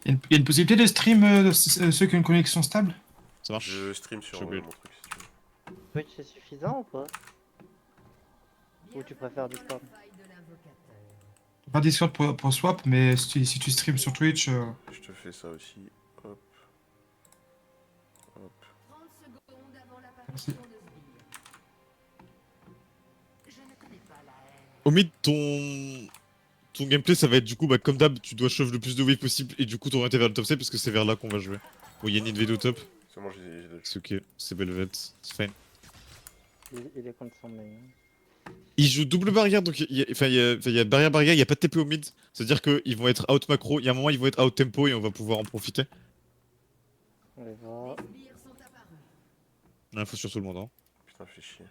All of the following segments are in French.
Il y a une possibilité de stream ceux qui ont une connexion stable? Ça marche? Je stream sur J'ai oublié. mon truc si tu veux. Twitch c'est suffisant ou pas? Ou tu préfères Discord? Pas Discord pour swap, mais si tu streams sur Twitch. Je te fais ça aussi. Hop. Hop. Merci. Au mid, ton gameplay, ça va être du coup, bah, comme d'hab, tu dois shove le plus de wave possible et du coup t'orienter vers le top side parce que c'est vers là qu'on va jouer. Bon, il y a une invader au top, C'est bon, j'ai deux. c'est ok, c'est Belvet, c'est fine. Il est contre son main. Ils jouent double barrière, donc il y a barrière, il y a pas de TP au mid. C'est-à-dire qu'ils vont être out macro, il y a un moment ils vont être out tempo et on va pouvoir en profiter. On les voit. L'info sur tout le monde, hein. Putain, fais chier.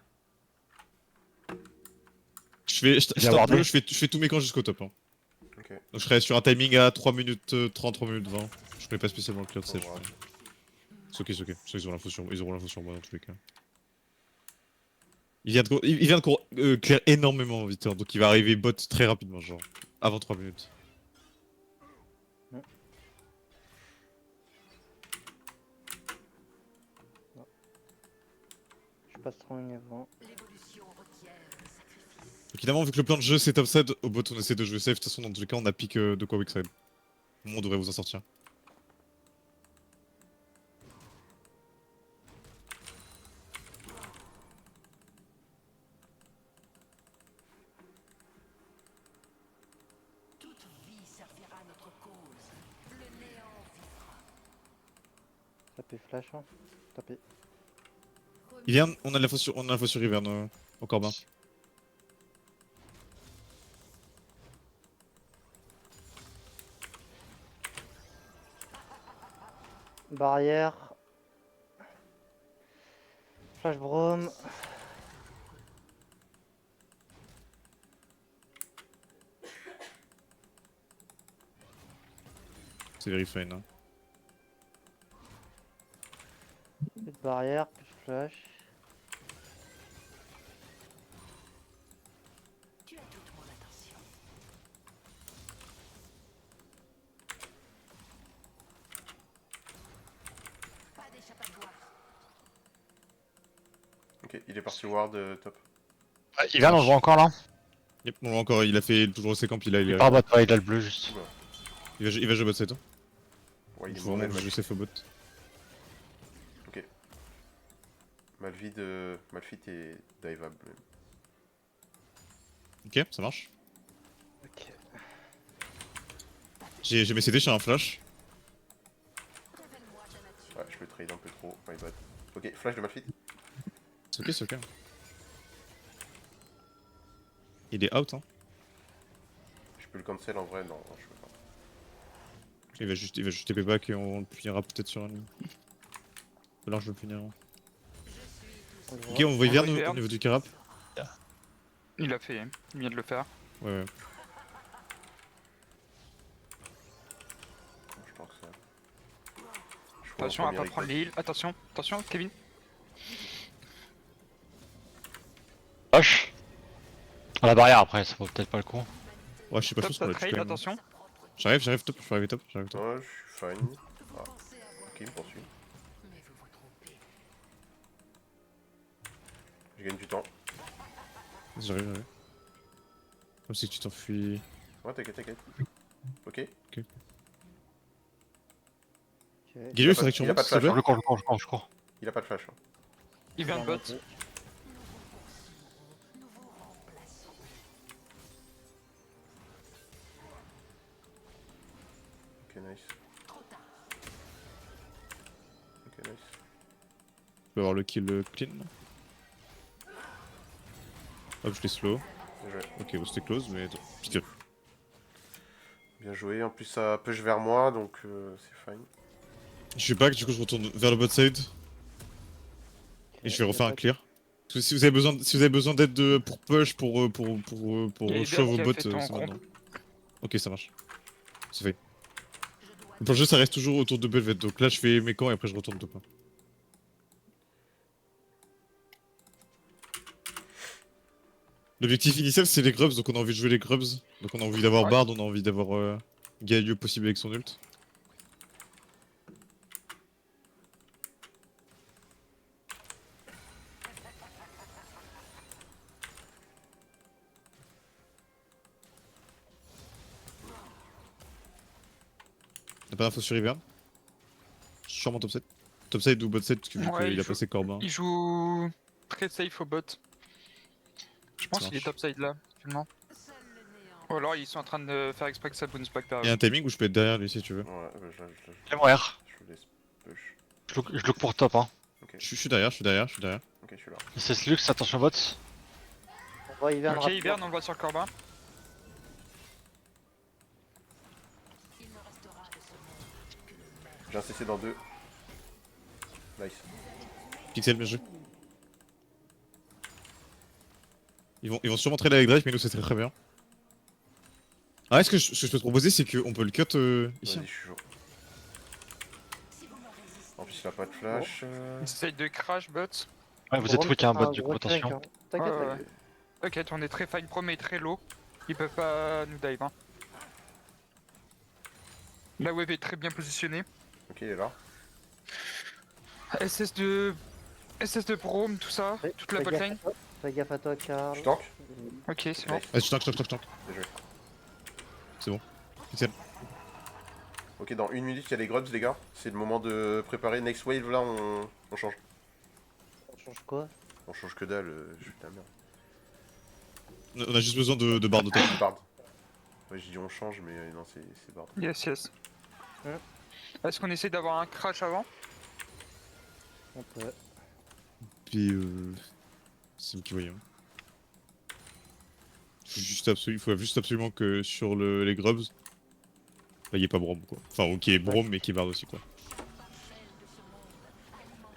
Je tape bleu, je fais tous mes camps jusqu'au top. Hein. Ok. Donc je serai sur un timing à 3 minutes 30, 3 minutes 20. Je connais pas spécialement le clear de Bon, sage. voilà. C'est ok, c'est ok. Ils auront l'info sur moi dans tous les cas. Il vient de clear énormément vite, hein, donc il va arriver bot très rapidement, genre avant 3 minutes. Je passe trop loin avant. Donc évidemment, vu que le plan de jeu c'est topside, au bot on essaie de jouer safe. De toute façon, dans tous les cas, on a pick de quoi weak side. On devrait vous en sortir. Tapez flash, hein. Tapez. Il vient, on a l'info sur Ivern au Corbin. Barrière. Flash Brome. C'est very fine. Hein. Plus de barrière, plus de flash. Ok, il est parti ward top. Il vient, on le voit encore là. Yep, on l'a encore, il a fait toujours ses camps, il a, Il part bot, ouais, il a le bleu juste. Oula. il va jouer bot side. Hein. Ouais, il est Faut mauvais vraiment le jouer match. safe au bot. Ok. Malfit et diveable même. Ok, ça marche. Ok. J'ai mes CD, j'ai un flash. Ouais, je peux trade un peu trop, my bad. Ok, flash de Malfit. C'est ok, c'est ok. Il est out, hein. Je peux le cancel en vrai, non, je peux pas. Il va juste TP back et on le punira peut-être sur un. Ou alors je le punira. On le voit. Ok, on voit Ivern Ivern. au niveau du carap. Il l'a fait, il vient de le faire. Ouais, ouais. Je pense que ça. Je vois Attention un à pas premier prendre les heals. Attention, attention, Kevin. Hoche. À la barrière après, ça vaut peut-être pas le coup. Ouais, je sais pas, je Top pense qu'on ta l'a tué trade, quand même. attention. J'arrive top, je suis arrivé top, j'arrive top. Ouais, je suis fine. Ah. Ok, il me poursuit. Je gagne du temps. J'arrive. Comme si tu t'enfuis. Ouais, t'inquiète. Ok. Ok. Guillaume, il faudrait que tu Il a pas remontes, de s'il te flash, plaît. Je cours. Il a pas de flash. Hein. Il vient de bot. Ok, nice. Ok, nice. Je peux avoir le kill clean. Hop, je l'ai slow. Bien joué. Ok, bon, c'était close, mais. Putain. Bien joué. En plus, ça push vers moi, donc c'est fine. Je suis back, du coup, je retourne vers le bot side. Et je vais refaire un clear. Parce que si vous avez besoin d'aide pour push, pour Il y a shove Ivern au qui a bot, fait c'est ton maintenant. comp. Ok, ça marche. C'est fait. Le plan de jeu, ça reste toujours autour de Belvet. Donc là, je fais mes camps et après, je retourne top 1. L'objectif initial, c'est les grubs, donc on a envie de jouer les grubs. Donc on a envie d'avoir Ouais. Bard, on a envie d'avoir Galio possible avec son ult. T'as pas d'info sur Ivern? Sûrement top 7. Top side ou bot side, parce que vu Ouais, qu'il il a joue- passé Corbin. Il joue très safe au bot. Je pense Ça qu'il est marche. topside là, actuellement. Ou alors ils sont en train de faire exprès que ça bounce back Il y a derrière. un timing où je peux être derrière lui si tu veux. Ouais, Fais mon R. je laisse push. Je look pour top, hein. Je suis derrière, je suis derrière, je suis derrière. Ok, je suis là. C'est Lux, attention bot. On voit Ivern Ok, rapidement. Ivern, on le voit sur Corbin. J'ai un CC dans 2. Nice. Pixel, bien joué. Ils vont sûrement trader avec Drake, mais nous c'est très bien. Ah, ce que je peux te proposer, c'est qu'on peut le cut ici. Vas-y, je suis chaud. En plus, il a pas de flash. Il essaye de crash bot. Ouais, vous êtes weak, hein, bot, du coup, gros check, attention. hein. T'inquiète, Ouais, ouais. t'inquiète. T'inquiète, on est très fine pro mais très low. Ils peuvent pas nous dive. Hein. La wave est très bien positionnée. Ok, il est là. SS de Brome, tout ça, Ouais, toute la fais gaffe botlane. à toi. Fais gaffe à toi, Karl. Je tank. Ok, c'est bon. Nice. Vas-y, je tank. Bien joué. C'est bon. Pixel. Ok, dans 1 minute, il y a les grubs, les gars. C'est le moment de préparer. Next wave, là, on change. On change quoi? On change que dalle, je suis de la merde. On a juste besoin de barre de top. Bard. Ouais, j'ai dit on change, mais non, c'est Bard. Yes, yes. Ouais. Est-ce qu'on essaie d'avoir un crash avant? On peut. Puis c'est vous qui voyez. Hein. Il faut juste absolument que sur les grubs, bah, il n'y ait pas Brom quoi. Enfin, ok, Brom mais qui barre aussi quoi.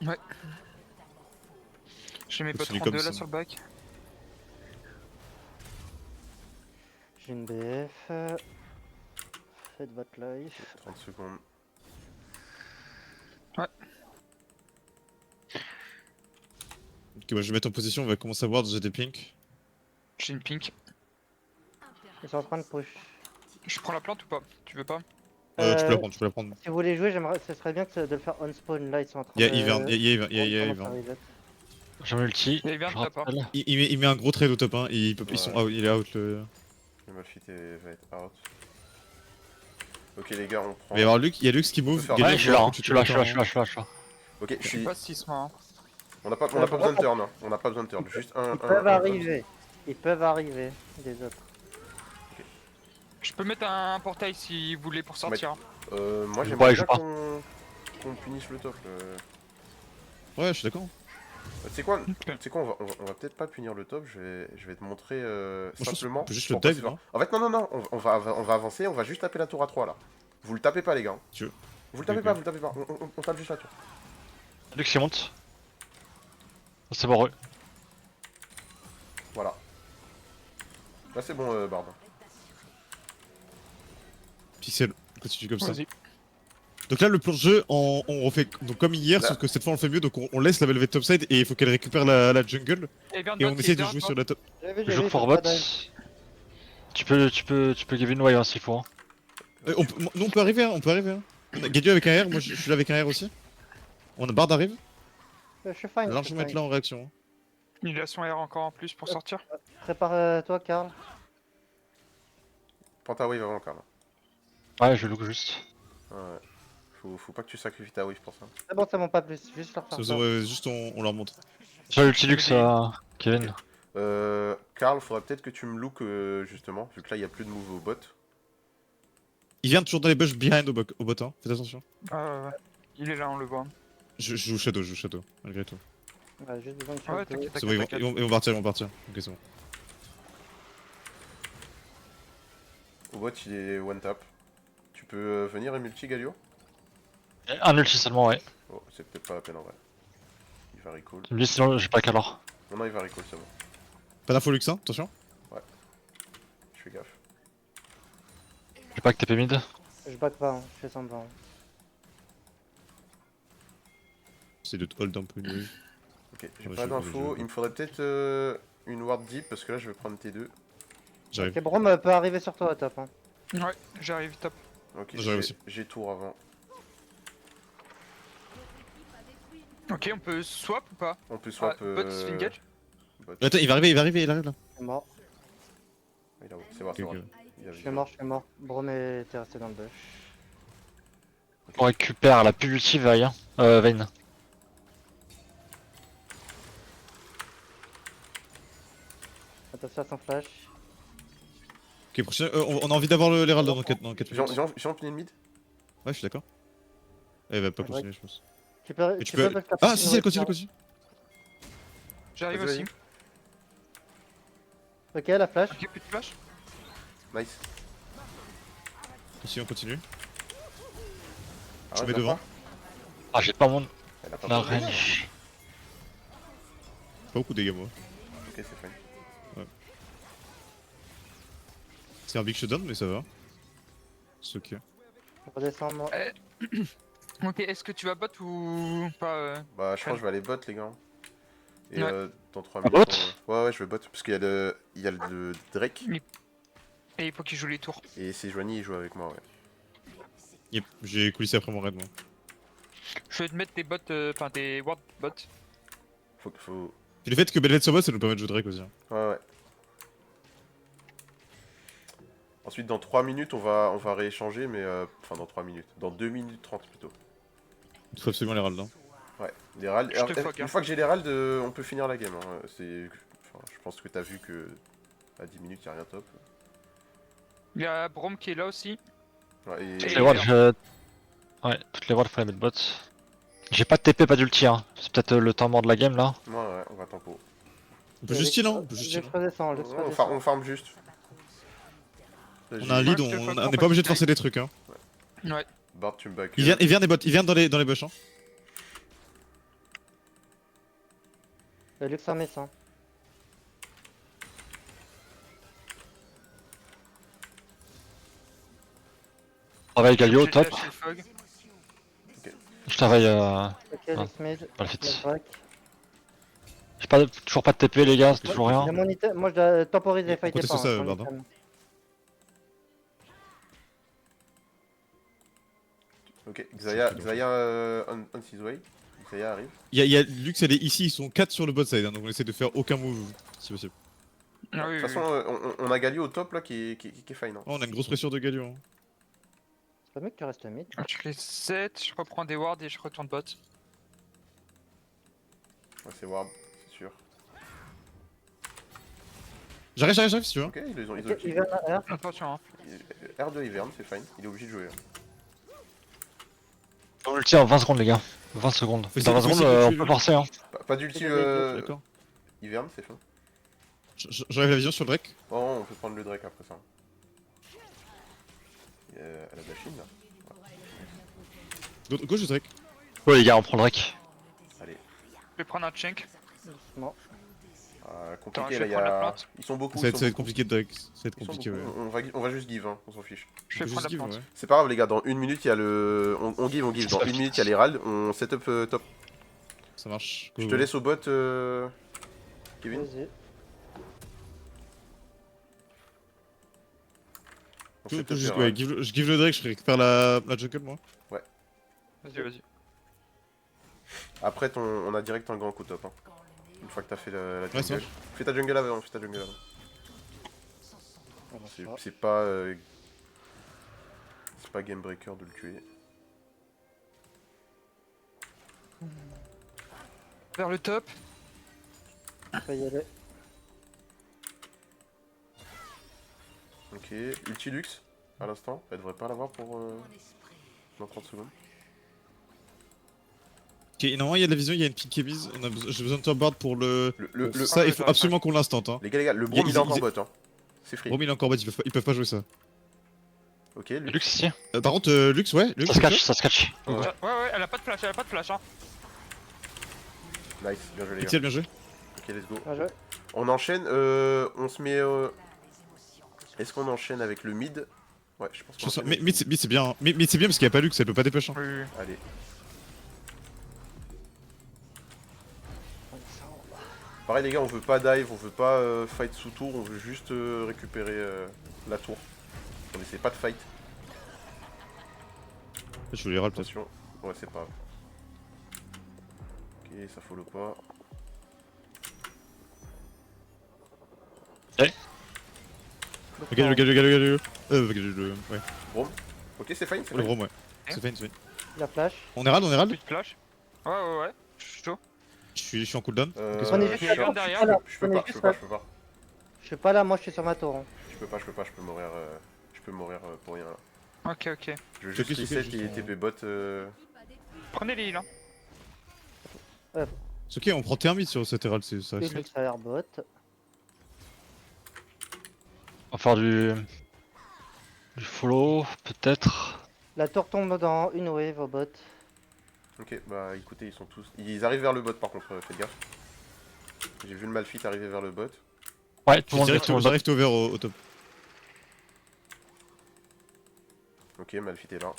Ouais. J'ai mes potes C'est du 32 comme là ça. sur le bac. J'ai une BF. Faites votre life. 30 secondes. Ok, bah, je vais mettre en position, on va commencer à voir déjà des pinks. J'ai une pink. Ils sont en train de push. Je prends la plante ou pas? Tu veux pas? Tu peux la prendre, tu peux la prendre. Si vous voulez jouer, ce serait bien de le faire on spawn. Là, ils sont en train Il y a de. Ivern, il y a Ivern, il y a Ils commencent à Ivern. arriver. J'ai mon ulti, Il y a Ivern je de ta part. rappelle. Il met un gros trade au top 1, ils sont out, il est out le... Le Malphite va être out. Ok, les gars, on prend. Il va y avoir Luke, il y a Lux qui move. faire Gabriel, Ouais, je suis là, hein. tu Je te suis là, mets je suis là, je suis là, je suis là. Ok, je Je suis. suis pas 6 moi. Hein. On n'a pas besoin de turn. Hein. On n'a pas besoin de turn. Juste un. Ils peuvent arriver. Ils peuvent arriver, des autres. Je peux mettre un portail si vous voulez pour sortir. Hein. Moi, Ouais, j'aimerais je bien pars. qu'on punisse le top. Ouais, je suis d'accord. Tu sais quoi, Ok. on va peut-être pas punir le top, je vais te montrer je pense simplement. qu'on peut juste pour le dive, passer non en fait, non, on va avancer, on va juste taper la tour à 3 là. Vous le tapez pas, les gars. Tu veux. Vous le tapez Ok, pas, ok. vous le tapez pas, on tape juste la tour. Lux qui monte. C'est bon, Voilà. Là, c'est bon, Bard. Pixel, continue comme ça. Vas-y. Donc là, le plan de jeu, on refait donc comme hier, Là. sauf que cette fois on le fait mieux, donc on laisse la velvet topside et il faut qu'elle récupère la jungle Ivern et bot, on c'est essaie de Ivern, jouer toi sur la top. Je look for bot. Tu peux give une wave hein, s'il faut. Hein. Nous on peut arriver, hein, on peut arriver. Hein. On a Gadio avec un R, moi je suis là avec un R aussi. On a Bard arrive, Je suis fine. largement être là en réaction. Hein. Il a son R encore en plus pour sortir. Prépare-toi, Karl. Prends ta wave avant, Karl. Ouais, je look juste. Ouais. Faut pas que tu sacrifies ta wave pour ça. C'est bon, pas plus. Juste leur faire Ça, ça. juste on leur montre. J'ai l'ulti Lux, Kevin. Karl, faudrait peut-être que tu me look justement, vu que là il y a plus de move au bot. Il vient toujours dans les bush behind au bot, hein. Faites attention. Ouais. Il est là, on le voit. Je joue Shadow, malgré tout. Ouais, juste besoin que tu Ouais, le t'inquiète, C'est bon, t'inquiète. ils vont partir, Ok, c'est bon. Au bot il est one tap. Tu peux venir et multi Galio? Un ulti seulement, ouais. Oh, c'est peut-être pas la peine en vrai. Il va recall. Tu me dis sinon j'ai pas qu'alors. Non, il va recall, c'est bon. Pas d'info Lux, hein, attention. Je fais gaffe. J'ai pas que TP mid. Je back pas, hein. Je fais semblant. C'est de hold un peu une wave. Ok, j'ai Ouais, pas je- d'infos. je- Il me faudrait peut-être une ward deep parce que là je vais prendre T2. J'arrive. Ok, Brom peut arriver sur toi, top. Hein. Ouais, j'arrive, top. Ok, J'arrive aussi. j'ai tour avant. Ok, on peut swap ou pas? On peut swap. Bot, se fait engage. bot. Attends, il arrive là. Je suis mort. Il a- C'est bon, c'est Ok, bon. ok. Il a Je suis mort. Brom était resté dans le bush. On récupère la pub ulti Vayne. Vayne. Attention à son flash. Ok, prochain. On a envie d'avoir l'Herald dans 4 minutes. Jean finit le mid. Ouais, je suis d'accord. Elle va pas Ouais. continuer, je pense. Tu peux. Mais tu peux. faire Ah, si, elle continue, elle continue. J'arrive Vas-y, aussi. Ok, la flash. Ok, plus de flash. Nice. Si, on continue. Ah, Je ouais, mets bien devant. pas. Ah, j'ai pas mon Elle a pas arène. pris. Pas beaucoup de dégâts, moi. Ok, c'est fine. C'est un big shutdown, mais ça va. C'est ok. Redescends moi. Ok, est-ce que tu vas bot ou pas Bah, je crois que je vais aller bot, les gars. Et Ouais. dans 3 Ah, minutes. bot Ouais, je vais bot. Parce qu'il y a le Drake. Et il faut qu'il joue les tours. Et c'est Joanie, il joue avec moi, ouais. Yep, j'ai coulissé après mon raid, moi. Je vais te mettre des bots, enfin des ward bots. Faut. Puis le fait que Belvet soit bot, ça nous permet de jouer Drake aussi. Hein. Ouais. Ensuite, dans 3 minutes, on va rééchanger, mais enfin, dans 3 minutes. Dans 2 minutes 30 plutôt. Il faut absolument l'Herald. Hein. Ouais, l'Herald. Je te Alors, fuck, une hein. fois que j'ai l'Herald, on peut finir la game. Hein. Enfin, je pense que t'as vu que à 10 minutes, y'a rien top. Il y a Brom qui est là aussi. Ouais, et... Toutes les wards, ouais, toutes les wards, faut les mettre bot. J'ai pas de TP, pas d'ulti, hein. C'est peut-être le temps mort de la game là. Ouais, on va tempo. On peut juste heal, hein. On peut juste Je heal. redescends, On farm juste. On a un lead, Ouais, je te on fuck, n'est on pas peut obligé de juste forcer des trucs. Hein. Ouais. Bard, tu me back. Il vient des bots, il vient dans les bush. Hein. Lux en médecin. Je travaille Galio, J'ai top. lâché le fog. Je travaille Ok, Lux mid. pas le fit. Le Drake. J'ai pas, toujours pas de TP les gars, c'est toujours rien. J'ai mon item. Moi je dois temporiser, fightez conteste pas. ça, mon pardon. item. Ok, Xayah on his way. Xayah arrive. Il y a Lux, elle est ici, ils sont 4 sur le bot side, hein, donc on essaie de faire aucun move si possible. Ah De oui, toute façon, on a Galio au top là qui est fine. Hein. Oh, on a une grosse pression de Galio. Hein. C'est pas mieux que tu restes mid. Je reset, je reprends des wards et je retourne bot. Ouais, c'est Ward, c'est sûr. J'arrive si tu veux. Ok, ils ont Ok, ulti. il vient à R. Attention, hein. R2 Ivern, c'est fine. Il est obligé de jouer. On ulti en 20 secondes les gars. 20 secondes. Faut Dans 20 essayer secondes, de on tuer peut le- forcer hein. Pas d'ulti D'accord. Ivern, c'est fin. J'enlève la vision sur le Drake. Oh, on peut prendre le Drake après ça. Elle a Dashin là. Gauche de Drake. Ouais les gars, on prend le Drake. Allez. Je vais prendre un chunk. Doucement. Attends, Compliqué je là, vais prendre la plante. Ils sont beaucoup. Ça va ils sont être beaucoup. compliqué de Drake. Ça va être Ils sont compliqué, ouais. beaucoup. On va juste give, hein. On s'en fiche. Je vais On peut prendre la juste give, plante. ouais. C'est pas grave les gars, dans 1 minute il y a le... On give. Dans 1 minute il y a l'Herald, on setup top. Ça marche. Je te laisse au bot, Kevin. Vas-y. On Je setup juste, Herald. ouais, je give le Drake, je récupère la jungle moi. Vas-y. Après on a direct un gank au top. Hein. Une fois que t'as fait la Ouais, ça jungle. Fais ta jungle avant, C'est pas... C'est pas game breaker de le tuer. Vers le top. On peut y aller. Ok, Ultilux à l'instant. Elle devrait pas l'avoir pour... dans 30 secondes. Ok, normalement il y a de la vision, il y a une pique qui vise. J'ai besoin de top board pour le. Le Ça, il faut absolument qu'on l'instant. Hein. Les gars, le Brom il est encore bot. Hein. C'est free. Brom il est encore bot, ils peuvent pas jouer ça. Ok, lui. Lux ici. Par contre, Lux, ouais. Lux, Ça se catch, ça se catch. Ouais. Ouais, elle a pas de flash, hein. Nice, bien joué les gars. Pixel, bien joué. Ok, let's go. Bien joué. On enchaîne, on se met... Est-ce qu'on enchaîne avec le mid? Ouais, je pense qu'on enchaîne avec le Mais c'est bien. Hein. Mais c'est bien parce qu'il y a pas Lux, elle peut pas dépêcher. Hein. Oui. Allez. Pareil les gars, on veut pas dive, on veut pas fight sous tour, on veut juste récupérer la tour. On essaie pas de fight, Je voulais râler peut-être. attention. Ouais, c'est pas grave. Ok, ça follow pas. Galio. Ouais. Ok, c'est fine, c'est Le fine. Brom, ouais. C'est fine. La flash. On est rad, on est rad. Plus de flash. Ouais. Je suis chaud. Je suis en cooldown. Ok, ça Prenez marche. juste la tour, derrière. je suis pas là. Je peux Prenez pas, je juste peux la- pas, je peux pas. Je suis pas là, moi je suis sur ma tour. Hein. Je peux pas, je peux mourir. Je peux mourir pour rien là. Ok. Je veux juste Ok, reset juste et en- TP bot. Prenez les heals. Hein. C'est ok, on prend T1 mid sur cette herald, ça Et reste. Lux a l'air bot. On va faire du follow, peut-être. La tour tombe dans une wave au bot. Ok, bah écoutez, ils sont tous. Ils arrivent vers le bot par contre, faites gaffe. J'ai vu le Malphite arriver vers le bot. Ouais, tout le monde est Direct, tout le monde. j'arrive over au top. Ok, Malphite est là.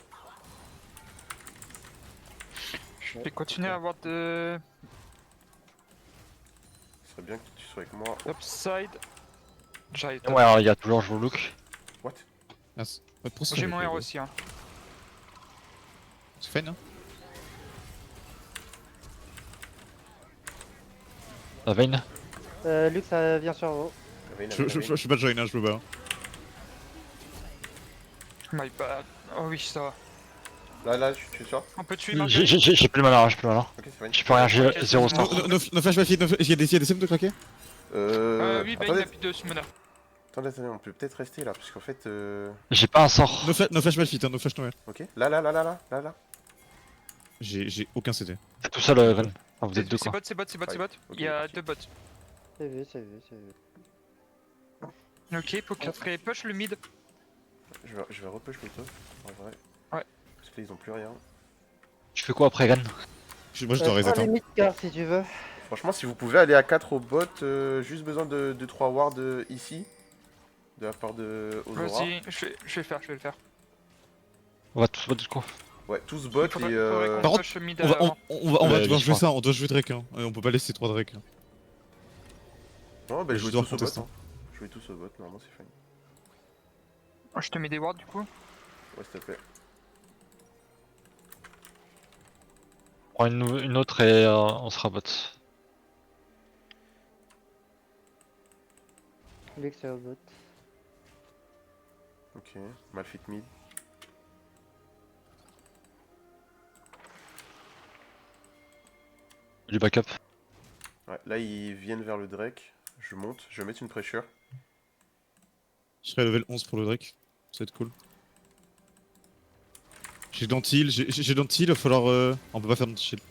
Je vais continuer à avoir de Ce serait bien que tu sois avec moi. upside. J'arrive. Ouais, alors, il y a toujours je vous look. What? Merci. Ouais, pour ça, J'ai avec mon le R go. aussi. Hein. C'est fine, hein. La Vayne. Lux vient sur vous. Vayne, Je Vayne. suis pas de join, hein, je me bats. My bad. Oh oui, ça va. Là, tu es sûr? On peut tuer J'ai Marguerite. j'ai plus le mana, j'ai plus le mana. Ok, c'est fine. Je peux rien, j'ai Ok, 0 c'est bon. score. No flash ma fille, il y a des CM de craquer. Oui, bah il Attendez, a plus de summoner. attendez, on peut peut-être rester là, parce qu'en fait. J'ai pas un sort. No flash ma fille, no flash no. Ok, là. J'ai aucun CD. T'es tout seul, Ven. Enfin, vous êtes deux C'est quoi. bot, c'est bot. Ouais, Il y a ok. 2 bots. C'est vu. Ok, Poker ferait push le mid. Je vais repush le top, en vrai. Ouais. Parce que là, ils ont plus rien. Tu fais quoi après, Ven? Moi je dois reset. Prends les Hein. mid-cards si tu veux. Franchement, si vous pouvez aller à 4 au bot, juste besoin de 3 wards ici. De la part de Ozora. Vas-y, je vais le faire. On va tous du coup. Ouais, tous bot Il faudrait et. qu'on Par contre, push mid On va avant. devoir je jouer crois. ça, on doit jouer Drake. Hein. On peut pas laisser 3 Drake. Hein. Non, bah je jouez dois tous au bot. contester. Hein. Jouez tous au bot, normalement c'est fine. Je te mets des wards du coup. Ouais, s'il te plaît. On prend une autre et on sera bot. Lux est au bot. Ok, Malphite mid. Du backup. Ouais, là ils viennent vers le Drake. Je monte, je vais mettre une pressure. Je serai level 11 pour le Drake. Ça va être cool. J'ai d'antil, il va falloir. On peut pas faire d'anti-shield.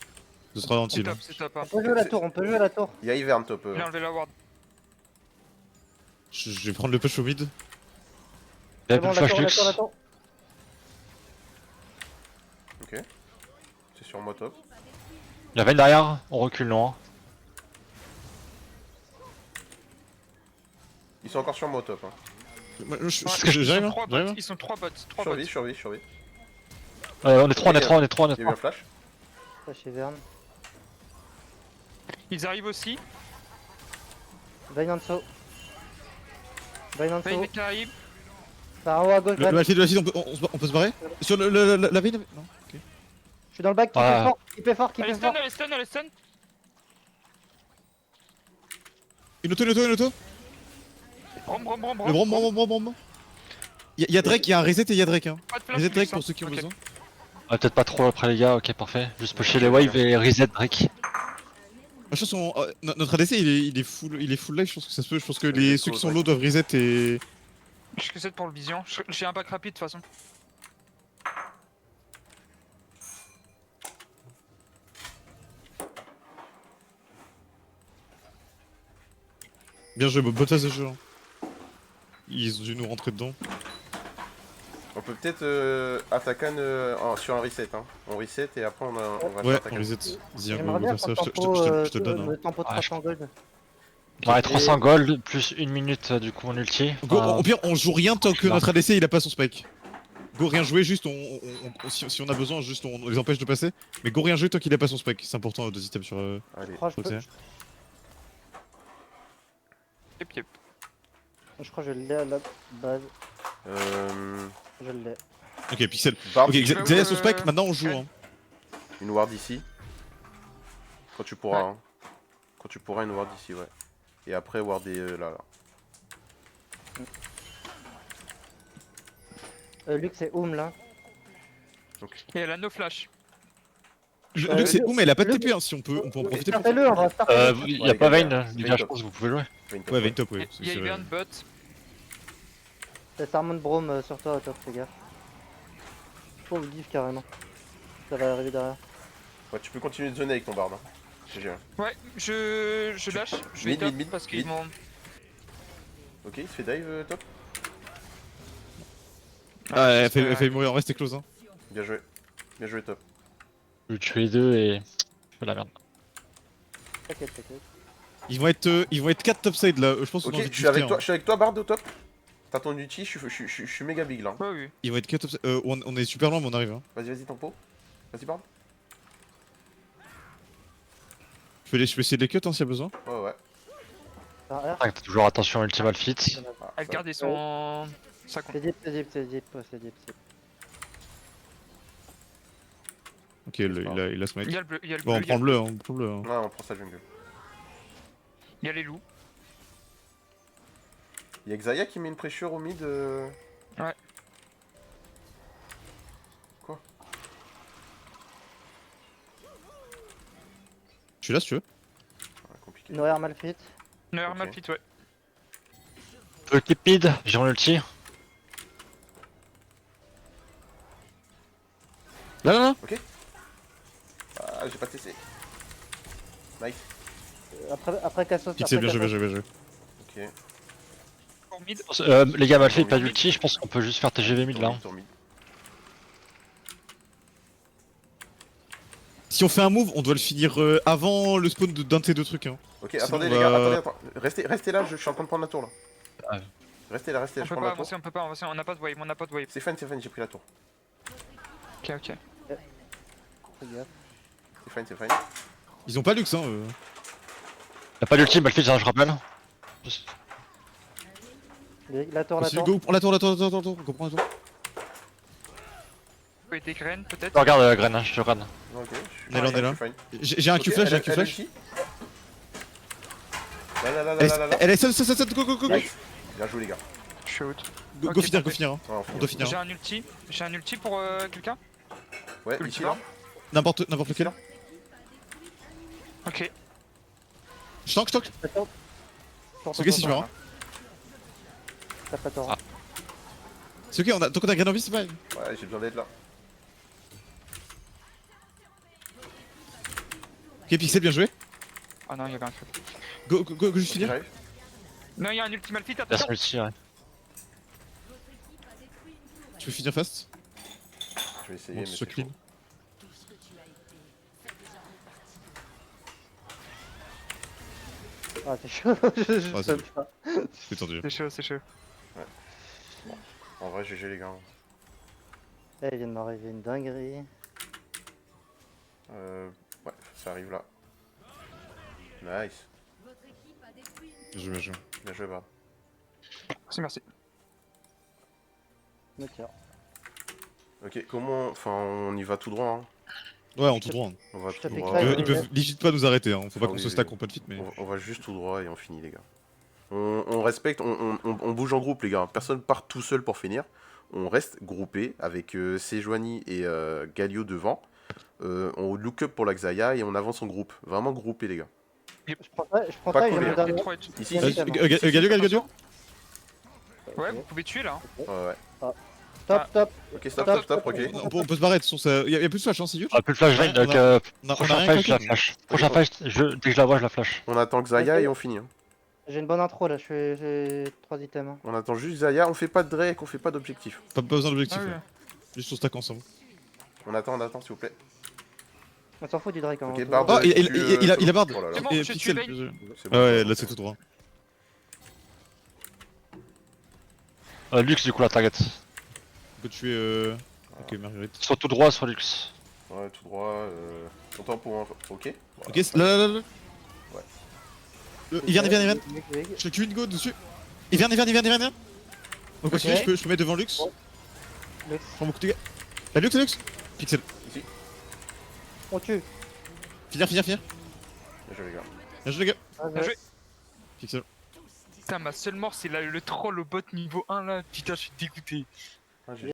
Ce sera d'antil. C'est top. Hein. On peut jouer la tour, Il y a Ivern top. J'ai enlevé la ward. Je vais prendre le push au mid. Il y C'est a bon, plus de flash Lux. la tour. Ok. C'est sur moi top. Il y a Vayne derrière, on recule loin. Ils sont encore sur moi top. Hein. J'arrive, hein, j'arrive. Ils sont 3 bots. 3 bots. Survie. On est 3, on est 3, on est 3, on est Il y a eu un 3. flash. Ça chez Vern. Ils arrivent aussi. Vayne en dessous. Vayne en Vayne dessous. qui arrive. Par en haut à gauche, Le Vayne. Malphite, on peut se barrer. Sur la veine. Non. Ok. Je suis dans le bac, Ah. qui fait fort. Elle est stun. Une auto. Brom. Le brom. Il y a Drake, il y a un reset et il y a Drake. Hein. Pas de flash, Reset Drake Lux, pour hein. ceux qui ont Ok. besoin. Ah, peut-être pas trop après les gars, ok parfait. Juste pusher les waves et reset Drake. Je pense notre ADC il est full life, je pense que ça se peut. Je pense que Ouais, ceux qui ouais. sont low doivent reset et. Je que c'est pour le vision. J'ai un back rapide de toute façon. Bien joué, Bottas de jeu. Hein. Ils ont dû nous rentrer dedans. On peut peut-être attaquer sur un reset. Hein. On reset et après on va Ouais, faire on attaquer. reset. Vas-y, J'aimerais bien ça, prendre je tempo, te le donne. Hein. le tempo de Ah, 300 gold. Ouais, 300 gold plus 1 minute du coup en ulti. Go, au pire, on joue rien tant que putain. notre ADC il a pas son spike. Go rien jouer, juste si on a besoin, juste on les empêche de passer. Mais go rien jouer tant qu'il a pas son spike. C'est important de items sur. Allez. Je crois que Yep. je crois que je l'ai à la base. Euh, Je l'ai. Ok, Pixel. Barb, Ok, Xavier a son spike, maintenant on joue. Hein. une ward ici. Quand tu pourras. Ouais. Hein. Quand tu pourras, une ward ici, ouais. Et après, ward là. Lux et Oum là. Et elle a no flash. Lux c'est où, mais elle a pas de le- TP, hein, si on peut en profiter pour. Startez-le, on va starter. Y Ouais, a pas les Vayne, gars, les Vayne gars, je top. pense que vous pouvez jouer. Ouais, Vayne top, ouais. Il y a Ivern bot. T'as Sarmon Brome sur toi, top, fais gaffe. Faut le div carrément. Ça va arriver derrière. Ouais, tu peux continuer de zoner avec ton bard. Hein. GG. Ouais, je lâche. Je vais Mid, top mid, mid, parce qu'ils mid. m'ont. Ok, il se fait dive top. Ah, elle fait mourir, en vrai c'était close, hein. Bien joué. Bien joué top. Je vais tuer deux et. Je fais la merde. T'inquiète, t'inquiète. Ils vont être 4 topside là, je pense qu'on Ok, a envie de je suis avec booster, toi, hein. je suis avec toi bard au top. T'as ton ulti, je suis méga big là. Ouais, oui. Ils vont être 4 topside. On est super loin, mais on arrive, hein. Vas-y, tempo. Vas-y bard. Je peux essayer de les cut, hein, s'il y a besoin. Ouais. Derrière. Ah, toujours attention, ultimate fit. Ah, Elle ça- garde son. Ça compte. C'est deep, c'est deep, c'est deep, c'est deep. Ok, il a smite. Il y a le bleu, il y a le Bon, bleu. on prend le bleu, hein, on prend le bleu. Hein. Ouais, on prend ça jungle. Il y a les loups. Y'a Xayah qui met une pressure au mid. Ouais. Quoi? Je suis là si tu veux. Ouais, compliqué. Noir mal fit. No Ok. normal fit, ouais. Peu keep mid, j'ai mon ulti. Là. Ah, j'ai pas TC. Nice. Après Cassos. Pixel, bien joué. Ok. Pour mid. Les gars, mal fit, pas d'ulti, je pense qu'on peut juste faire TGV mid là. hein. Tour mid. Si on fait un move, on doit le finir avant le spawn d'un de ces deux trucs, hein. Ok, Sinon, attendez on les gars, va- attendez. Restez là, je suis en train de prendre la tour là. Ah. Restez là, On je peut prends pas la tour. avancer, on peut pas avancer, on n'a pas de wave, on n'a pas de wave. C'est fine, j'ai pris la tour. Ok, ok. Fais gaffe. C'est fine. Ils ont pas Lux, hein. Y'a pas d'ulti, mal fit, hein, je rappelle. Juste- La tour, la tour. Go, prends la tour, go, prends la tour. Peut être des graines, peut-être. Je regarde Graine, hein, je te regarde. Ok, On est là, on est là. je suis fine. J'ai un Ok, Q-flash, elle a ulti. Là. Elle est seule, go. Nice. Bien joué les gars. Je suis out. Go Ok, finir, parfait. hein. Ouais, on finit. On doit finir. J'ai un ulti pour quelqu'un. Ouais, Ulti ici là. N'importe lequel. Ok. Je tank. La tour. C'est ok si tu veux, hein. T'as pas tort. Ah. C'est ok, tant qu'on a Graine en vie, c'est pas. Ouais, j'ai besoin d'être là. Ok, Pixel, bien joué. Ah non, il y avait un truc. Go, juste finir. J'arrive. Non, il y a un ulti mal fit, Y'a attention. son ulti, ouais. Tu peux finir fast. Je vais essayer, Bon, mais tu c'est sois clean. chaud. Ah, c'est chaud. Je Ah, peux c'est- pas. C'est tendu. C'est chaud, c'est chaud. En vrai, GG les gars. Eh, il vient de m'arriver une dinguerie. Ouais, ça arrive là. Nice. Bien joué. Bien joué, Bard. Merci. Me tire. Ok, comment. Enfin, on y va tout droit. Hein. Ouais, en tout droit. Hein. On va Je tout te droit. piquerai. Ils peuvent legit pas nous arrêter, hein. Faut pas Ah qu'on oui, se oui, stack, oui. on pas de fit, mais. On va juste tout droit et on finit, les gars. On respecte, on bouge en groupe, les gars. Personne part tout seul pour finir. On reste groupé avec Sejuani et Galio devant. On look up pour la Xayah et on avance en groupe. Vraiment groupé, les gars. Je prends ça, Pas j'ai collé, mon hein. dernier. Les trois ulti. Ici, Ouais, ici. Galio. Ouais, vous pouvez tuer là. Ouais, ouais. Stop. Ok, stop, ok. On peut se barrer, de toute façon, y'a plus de flash, hein, c'est huge. Ah, plus de flash Vayne, On a- donc On a prochain rien fight, je la claqué. flash. Prochain fight, dès que je la vois, je la flash. On attend Xayah et on finit. Hein. J'ai une bonne intro là, j'ai 3 items. On attend juste Xayah, on fait pas de Drake, on fait pas d'objectif. Pas besoin d'objectif, Ah, ouais. ouais. Juste on stack ensemble. On attend, s'il vous plaît. On s'en fout du Drake. Ok, hein, Bard. Oh, il tu, a Bard. Oh là là. C'est bon, Et je Pixel. tue Vayne. bien joué. C'est bon, Ouais, là c'est tout droit. Lux, du coup, la target. On peut tuer. Ok, Marguerite. Soit tout droit, soit Lux. Ouais, tout droit. Content pour un. Ok. Ok, là. Ouais. Il vient. Je tue une go dessus. Il vient. On continue, Ok. je peux mettre devant Lux. Lux. Prends beaucoup de dégâts. La Lux. Pixel. On tue. Finir. Bien joué, les gars. Bien joué, les gars. Bien joué. Pixel. Putain, ma seule mort, c'est le troll au bot niveau 1 là. Putain, je suis dégoûté. Ah, j'ai